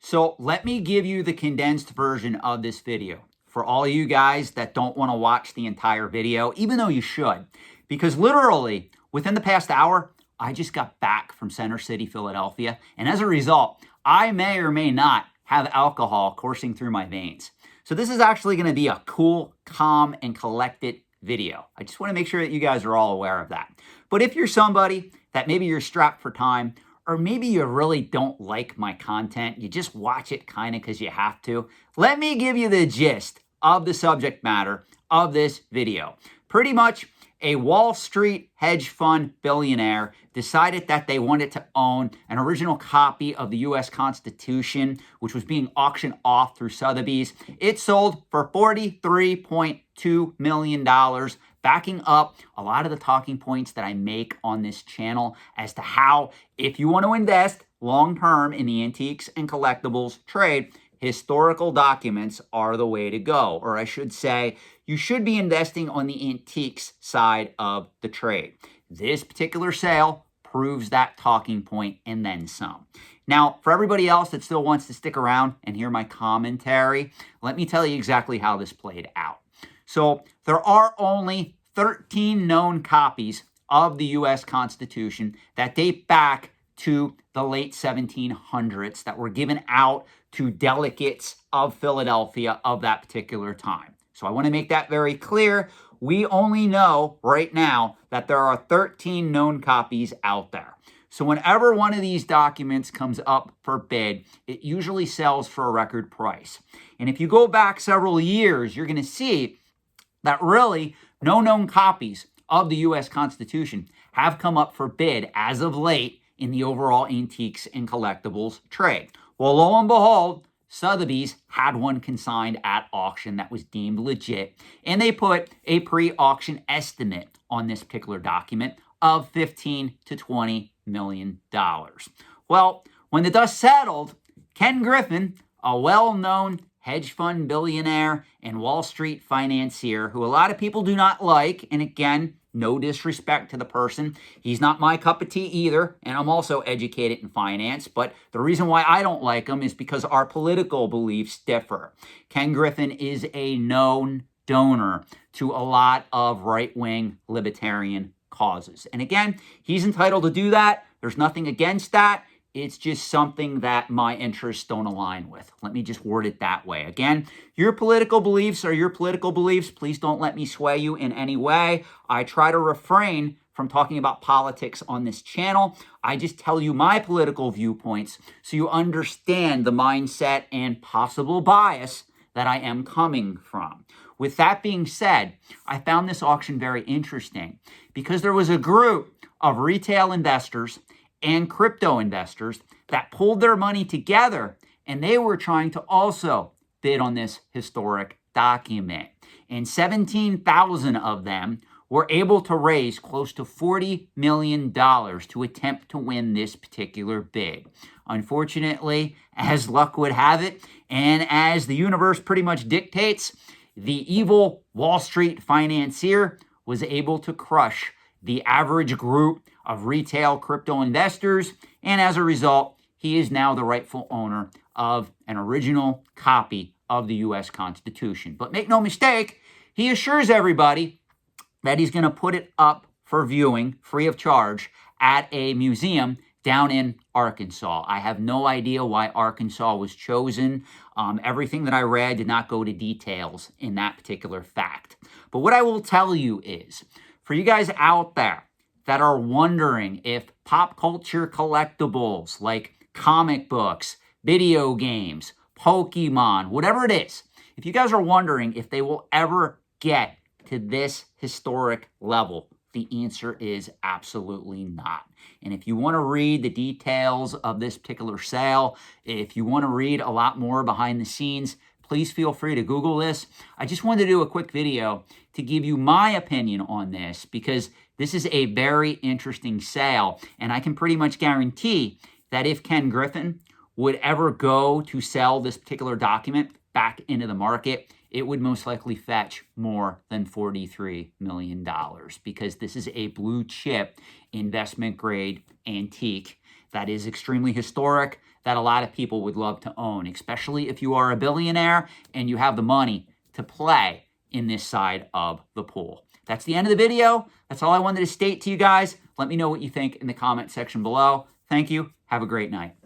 So let me give you the condensed version of this video for all you guys that don't want to watch the entire video, even though you should, because literally within the past hour, I just got back from Center City, Philadelphia, and as a result, I may or may not have alcohol coursing through my veins. So this is actually going to be a cool, calm, and collected video. I just want to make sure that you guys are all aware of that. But if you're somebody that maybe you're strapped for time, or maybe you really don't like my content, you just watch it kind of because you have to, let me give you the gist of the subject matter of this video. Pretty much, a Wall Street hedge fund billionaire decided that they wanted to own an original copy of the U.S. Constitution, which was being auctioned off through Sotheby's. It sold for $43.2 million, backing up a lot of the talking points that I make on this channel as to how, if you want to invest long-term in the antiques and collectibles trade, historical documents are the way to go. Or I should say, you should be investing on the antiques side of the trade. This particular sale proves that talking point and then some. Now, for everybody else that still wants to stick around and hear my commentary, let me tell you exactly how this played out. So there are only 13 known copies of the U.S. Constitution that date back to the late 1700s that were given out to delegates of Philadelphia of that particular time. So I want to make that very clear. We only know right now that there are 13 known copies out there. So whenever one of these documents comes up for bid, it usually sells for a record price. And if you go back several years, you're going to see that really no known copies of the U.S. Constitution have come up for bid as of late in the overall antiques and collectibles trade. Well, lo and behold, Sotheby's had one consigned at auction that was deemed legit, and they put a pre-auction estimate on this particular document of $15 to $20 million. Well, when the dust settled, Ken Griffin, a well-known hedge fund billionaire and Wall Street financier who a lot of people do not like, and again, no disrespect to the person. He's not my cup of tea either, and I'm also educated in finance, but the reason why I don't like him is because our political beliefs differ. Ken Griffin is a known donor to a lot of right-wing libertarian causes. And again, he's entitled to do that. There's nothing against that. It's just something that my interests don't align with. Let me just word it that way. Again, your political beliefs are your political beliefs. Please don't let me sway you in any way. I try to refrain from talking about politics on this channel. I just tell you my political viewpoints so you understand the mindset and possible bias that I am coming from. With that being said, I found this auction very interesting because there was a group of retail investors and crypto investors that pulled their money together, and they were trying to also bid on this historic document. And 17,000 of them were able to raise close to $40 million to attempt to win this particular bid. Unfortunately, as luck would have it, and as the universe pretty much dictates, the evil Wall Street financier was able to crush the average group of retail crypto investors, and as a result, he is now the rightful owner of an original copy of the U.S. Constitution. But make no mistake, he assures everybody that he's going to put it up for viewing free of charge at a museum down in Arkansas. I have no idea why Arkansas was chosen. Everything that I read did not go to details in that particular fact. But what I will tell you is, for you guys out there that are wondering if pop culture collectibles like comic books, video games, Pokemon, whatever it is, if you guys are wondering if they will ever get to this historic level, the answer is absolutely not. And if you want to read the details of this particular sale, if you want to read a lot more behind the scenes, please feel free to Google this. I just wanted to do a quick video to give you my opinion on this because this is a very interesting sale. And I can pretty much guarantee that if Ken Griffin would ever go to sell this particular document back into the market, it would most likely fetch more than $43 million because this is a blue chip investment grade antique that is extremely historic, that a lot of people would love to own, especially if you are a billionaire and you have the money to play in this side of the pool. That's the end of the video. That's all I wanted to state to you guys. Let me know what you think in the comment section below. Thank you. Have a great night.